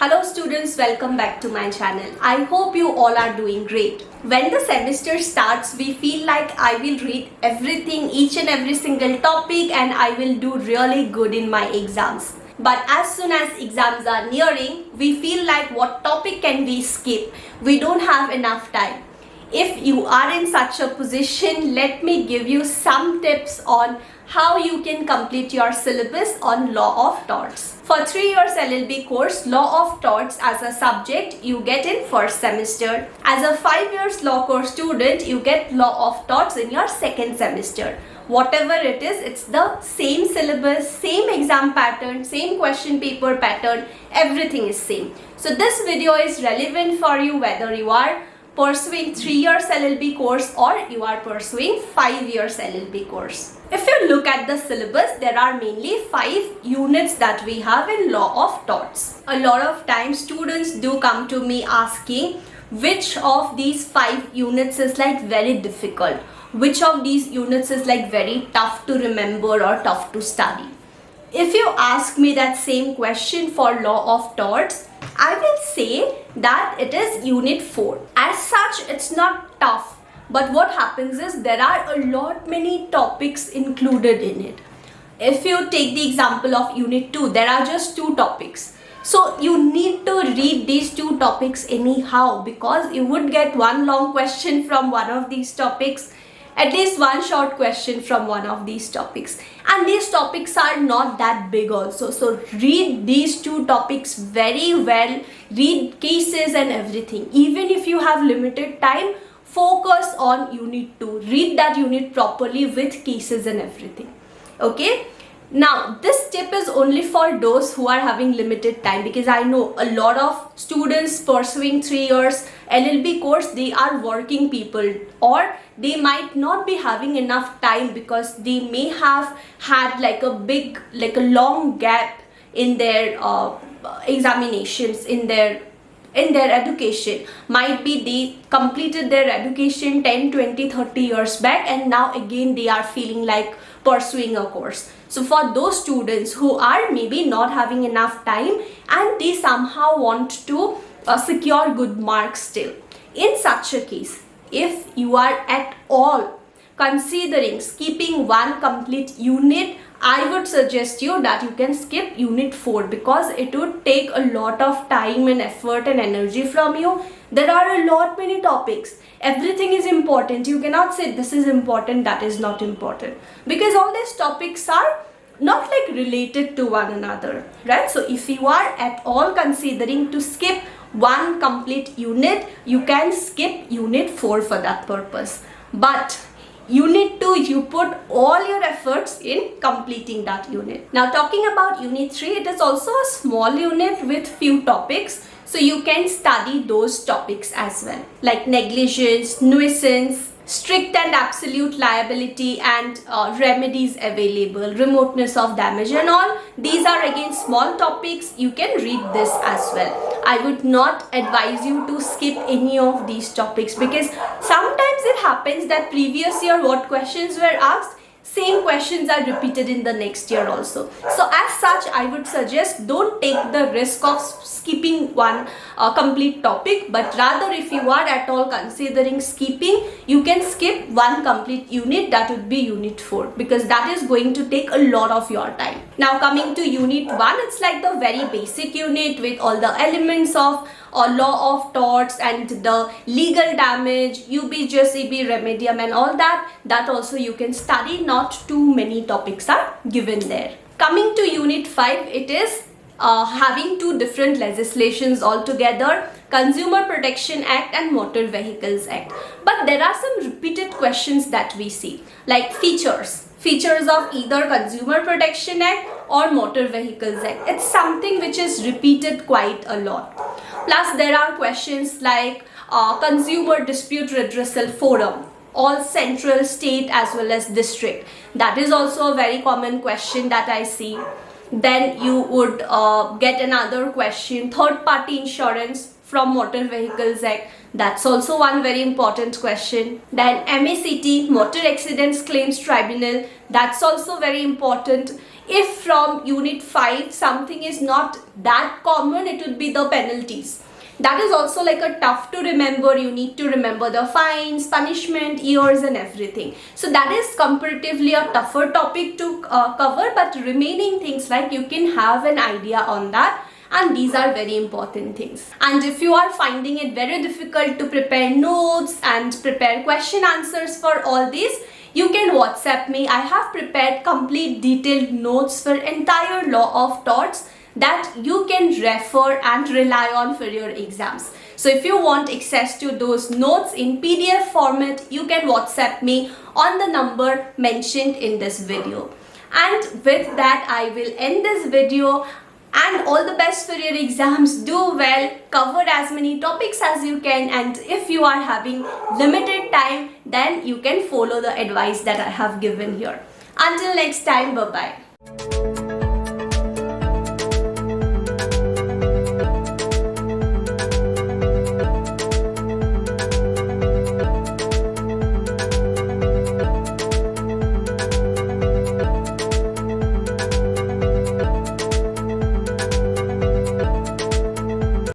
Hello students, welcome back to my channel. I hope you all are doing great. When the semester starts, we feel like I will read everything, each and every single topic, and I will do really good in my exams. But as soon as exams are nearing, we feel like what topic can we skip? We don't have enough time. If you are in such a position, let me give you some tips on how you can complete your syllabus on Law of Torts. For 3 years LLB course, Law of Torts as a subject you get in first semester. As a 5 years law course student, you get Law of Torts in your second semester. Whatever it is, it's the same syllabus, same exam pattern, same question paper pattern, everything is same. So this video is relevant for you whether you are pursuing 3 years LLB course or you are pursuing 5 years LLB course. If you look at the syllabus, there are mainly 5 units that we have in Law of Torts. A lot of times students do come to me asking which of these 5 units is like very difficult, which of these units is like very tough to remember or tough to study. If you ask me that same question for Law of Torts, I will say that it is unit 4. As such, it's not tough. But what happens is there are a lot many topics included in it. If you take the example of unit 2, there are just 2 topics. So you need to read these 2 topics anyhow because you would get one long question from one of these topics, at least one short question from one of these topics. And these topics are not that big also. So read these 2 topics very well, read cases and everything. Even if you have limited time, focus on unit 2. Read that unit properly with cases and everything. Okay? Now, this tip is only for those who are having limited time because I know a lot of students pursuing 3 years LLB course, they are working people or they might not be having enough time because they may have had like a long gap in their examinations, in their education. Might be they completed their education 10, 20, 30 years back and now again they are feeling like pursuing a course. So for those students who are maybe not having enough time and they somehow want to secure good marks still, in such a case, if you are at all considering skipping one complete unit, I would suggest you that you can skip unit 4 because it would take a lot of time and effort and energy from you. There are a lot many topics. Everything is important. You cannot say this is important, that is not important, because all these topics are not like related to one another, right? So if you are at all considering to skip one complete unit, you can skip unit 4 for that purpose. But unit 2, you put all your efforts in completing that unit. Now talking about unit 3, it is also a small unit with few topics. So you can study those topics as well, like negligence, nuisance, strict and absolute liability and remedies available, remoteness of damage and all. These are again small topics. You can read this as well. I would not advise you to skip any of these topics because sometimes it happens that previous year what questions were asked, same questions are repeated in the next year also. So as such, I would suggest don't take the risk of skipping one complete topic, but rather if you are at all considering skipping, you can skip one complete unit, that would be unit 4, because that is going to take a lot of your time. Now coming to unit 1, it's like the very basic unit with all the elements of Law of Torts and the legal damage, UBJS, EB, remedium and all that. That also you can study. Not too many topics are given there. Coming to unit 5, it is having 2 different legislations altogether, Consumer Protection Act and Motor Vehicles Act. But there are some repeated questions that we see, like features of either Consumer Protection Act or Motor Vehicles Act. It's something which is repeated quite a lot. Plus there are questions like Consumer Dispute Redressal Forum, all central, state as well as district. That is also a very common question that I see. Then you would get another question, third party insurance, from Motor Vehicles Act? That's also one very important question. Then MACT, Motor Accidents Claims Tribunal, that's also very important. If from Unit 5 something is not that common, it would be the penalties. That is also like a tough to remember. You need to remember the fines, punishment, years and everything. So that is comparatively a tougher topic to cover, but remaining things like you can have an idea on that. And these are very important things. And if you are finding it very difficult to prepare notes and prepare question answers for all these, you can WhatsApp me. I have prepared complete detailed notes for entire law of torts that you can refer and rely on for your exams. So if you want access to those notes in PDF format, you can WhatsApp me on the number mentioned in this video. And with that, I will end this video. And all the best for your exams. Do well, cover as many topics as you can, and if you are having limited time, then you can follow the advice that I have given here. Until next time, bye bye.